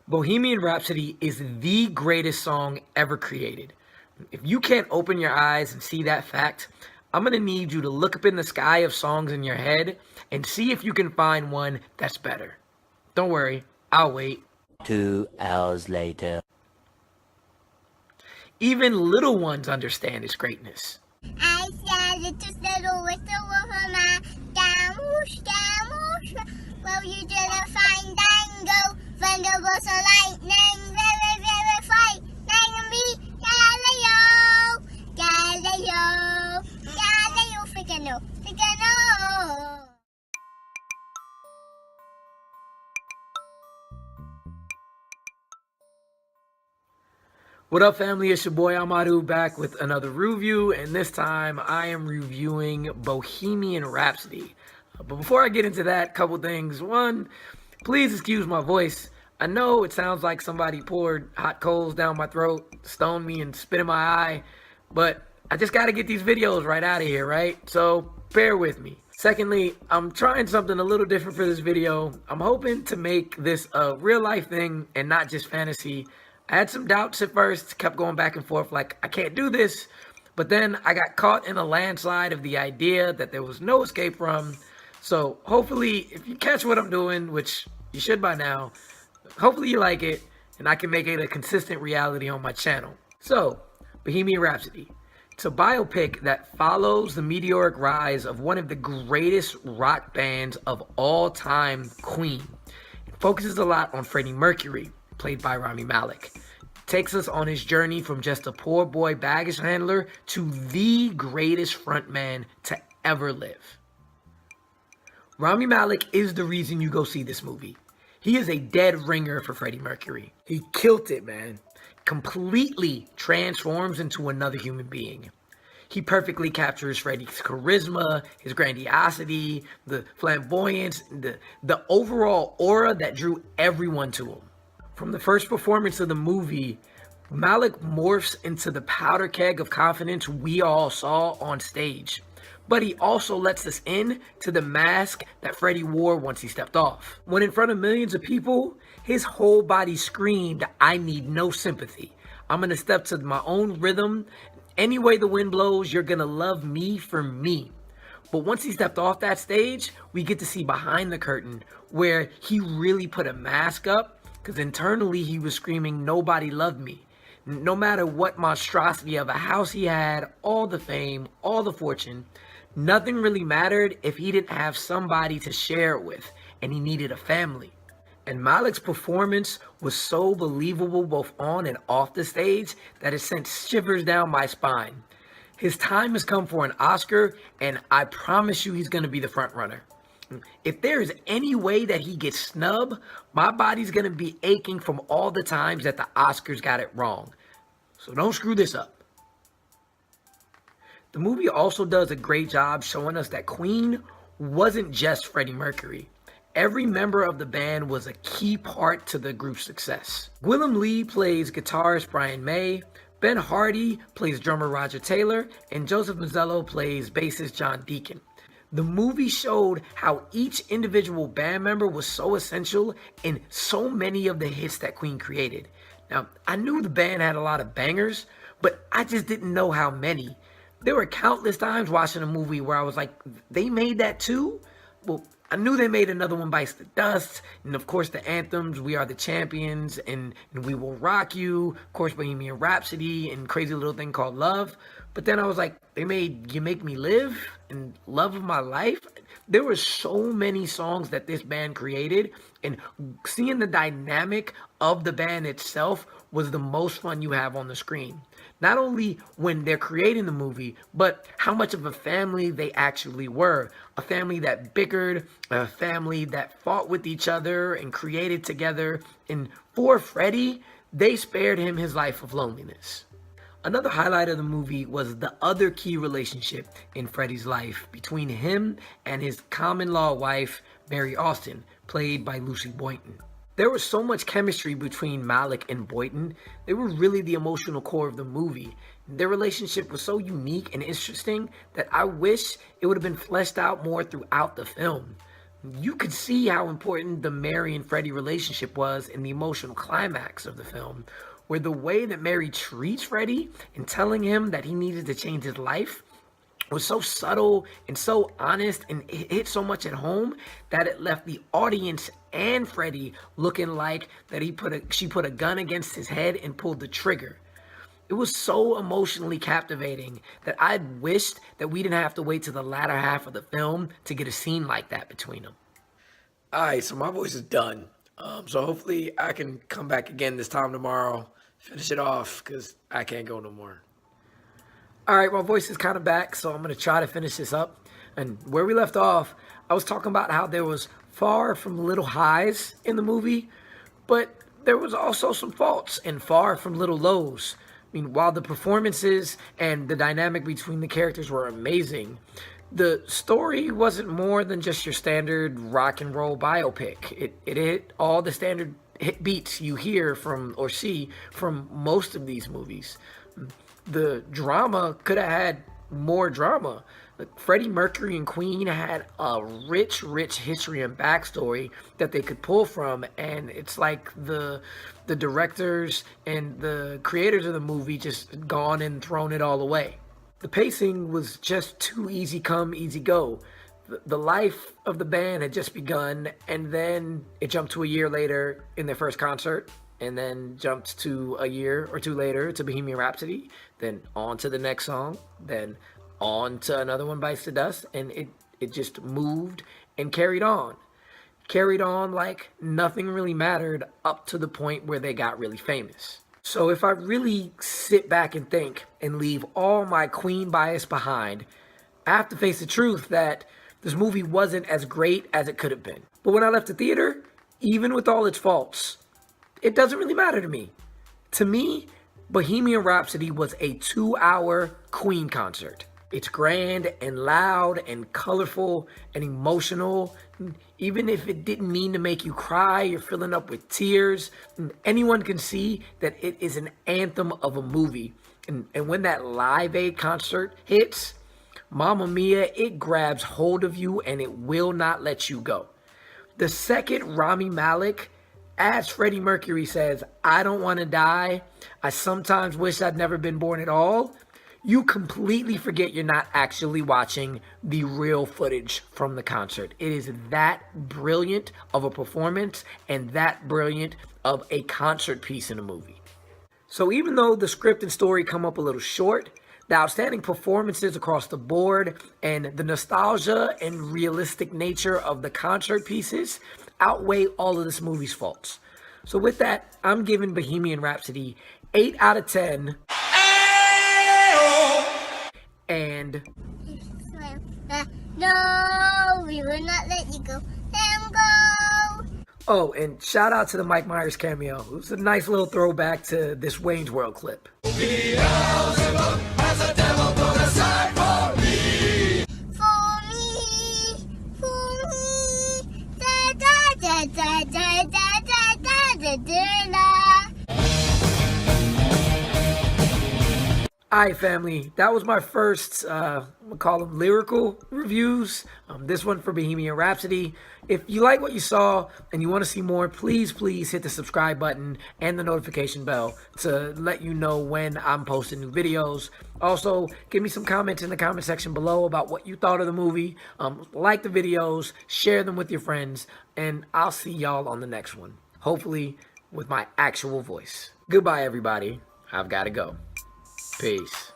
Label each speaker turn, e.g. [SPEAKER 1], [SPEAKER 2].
[SPEAKER 1] Bohemian Rhapsody is the greatest song ever created. If you can't open your eyes and see that fact, I'm going to need you to look up in the sky of songs in your head and see if you can find one that's better. Don't worry, I'll wait.
[SPEAKER 2] 2 hours later.
[SPEAKER 1] Even little ones understand its greatness.
[SPEAKER 3] I said it just little whistle over my damoosh. Well, you didn't find dango, thunderbolts of lightning, very frightening me. Galileo, Figaro.
[SPEAKER 1] What up, family? It's your boy Amaru back with another review, and this time I am reviewing Bohemian Rhapsody. But before I get into that, couple things. One, please excuse my voice. I know it sounds like somebody poured hot coals down my throat, stoned me, and spit in my eye, but I just got to get these videos right out of here, right? So bear with me. Secondly, I'm trying something a little different for this video. I'm hoping to make this a real life thing and not just fantasy. I had some doubts at first, kept going back and forth like, I can't do this. But then I got caught in a landslide of the idea that there was no escape from. So hopefully, if you catch what I'm doing, which you should by now, hopefully you like it and I can make it a consistent reality on my channel. So, Bohemian Rhapsody. It's a biopic that follows the meteoric rise of one of the greatest rock bands of all time, Queen. It focuses a lot on Freddie Mercury, played by Rami Malek. Takes us on his journey from just a poor boy baggage handler to the greatest frontman to ever live. Rami Malek is the reason you go see this movie. He is a dead ringer for Freddie Mercury. He killed it, man. Completely transforms into another human being. He perfectly captures Freddie's charisma, his grandiosity, the flamboyance, the overall aura that drew everyone to him. From the first performance of the movie, Malek morphs into the powder keg of confidence we all saw on stage. But he also lets us in to the mask that Freddie wore once he stepped off. When in front of millions of people, his whole body screamed, I need no sympathy. I'm gonna step to my own rhythm. Any way the wind blows, you're gonna love me for me. But once he stepped off that stage, we get to see behind the curtain where he really put a mask up. Because internally he was screaming, nobody loved me. No matter what monstrosity of a house he had, all the fame, all the fortune, nothing really mattered if he didn't have somebody to share it with, and he needed a family. And Malek's performance was so believable both on and off the stage that it sent shivers down my spine. His time has come for an Oscar, and I promise you he's going to be the front runner. If there is any way that he gets snubbed, my body's going to be aching from all the times that the Oscars got it wrong. So don't screw this up. The movie also does a great job showing us that Queen wasn't just Freddie Mercury. Every member of the band was a key part to the group's success. Willem Lee plays guitarist Brian May, Ben Hardy plays drummer Roger Taylor, and Joseph Mazzello plays bassist John Deacon. The movie showed how each individual band member was so essential in so many of the hits that Queen created. Now, I knew the band had a lot of bangers, but I just didn't know how many. There were countless times watching a movie where I was like, they made that too? Well, I knew they made another one, Bites the Dust, and of course the anthems, We Are the Champions, and We Will Rock You, of course Bohemian Rhapsody, and Crazy Little Thing Called Love. But then I was like, they made You Make Me Live, and Love of My Life. There were so many songs that this band created, and seeing the dynamic of the band itself was the most fun you have on the screen. Not only when they're creating the movie, but how much of a family they actually were. A family that bickered, a family that fought with each other and created together. And for Freddie, they spared him his life of loneliness. Another highlight of the movie was the other key relationship in Freddie's life between him and his common-law wife, Mary Austin, played by Lucy Boynton. There was so much chemistry between Malek and Boynton. They were really the emotional core of the movie. Their relationship was so unique and interesting that I wish it would have been fleshed out more throughout the film. You could see how important the Mary and Freddie relationship was in the emotional climax of the film, where the way that Mary treats Freddie and telling him that he needed to change his life was so subtle and so honest, and it hit so much at home that it left the audience and Freddie looking like that she put a gun against his head and pulled the trigger. It was so emotionally captivating that I wished that we didn't have to wait to the latter half of the film to get a scene like that between them. All right, so my voice is done. So hopefully I can come back again this time tomorrow, finish it off, because I can't go no more. All right, my voice is kind of back, so I'm going to try to finish this up. And where we left off, I was talking about how there was far from little highs in the movie, but there was also some faults and far from little lows. I mean, while the performances and the dynamic between the characters were amazing, the story wasn't more than just your standard rock and roll biopic. It hit all the standard hit beats you hear from or see from most of these movies. The drama could have had more drama. Like Freddie Mercury and Queen had a rich history and backstory that they could pull from, and it's like the directors and the creators of the movie just gone and thrown it all away. The pacing was just too easy come, easy go. The life of the band had just begun, and then it jumped to a year later in their first concert, and then jumped to a year or two later to Bohemian Rhapsody, then on to the next song, then on to Another One Bites the Dust, and it just moved and carried on. Carried on like nothing really mattered up to the point where they got really famous. So if I really sit back and think and leave all my Queen bias behind, I have to face the truth that this movie wasn't as great as it could have been. But when I left the theater, even with all its faults, it doesn't really matter to me. To me, Bohemian Rhapsody was a 2-hour Queen concert. It's grand and loud and colorful and emotional. Even if it didn't mean to make you cry, you're filling up with tears. Anyone can see that it is an anthem of a movie. And when that Live Aid concert hits, Mamma Mia, it grabs hold of you and it will not let you go. The second Rami Malek, as Freddie Mercury says, "I don't want to die. I sometimes wish I'd never been born at all," you completely forget you're not actually watching the real footage from the concert. It is that brilliant of a performance and that brilliant of a concert piece in a movie. So even though the script and story come up a little short, the outstanding performances across the board and the nostalgia and realistic nature of the concert pieces outweigh all of this movie's faults. So with that, I'm giving Bohemian Rhapsody 8 out of 10. And
[SPEAKER 3] No, we will not let you go. Let him go.
[SPEAKER 1] oh, and shout out to the Mike Myers cameo. It was a nice little throwback to this Wayne's World clip.
[SPEAKER 3] Da da da da da da da da.
[SPEAKER 1] Alright family, that was my first, I'm gonna call them lyrical reviews. This one for Bohemian Rhapsody. If you like what you saw and you want to see more, please hit the subscribe button and the notification bell to let you know when I'm posting new videos. Also, give me some comments in the comment section below about what you thought of the movie. Like the videos, share them with your friends, and I'll see y'all on the next one. Hopefully with my actual voice. Goodbye everybody. I've got to go. Peace.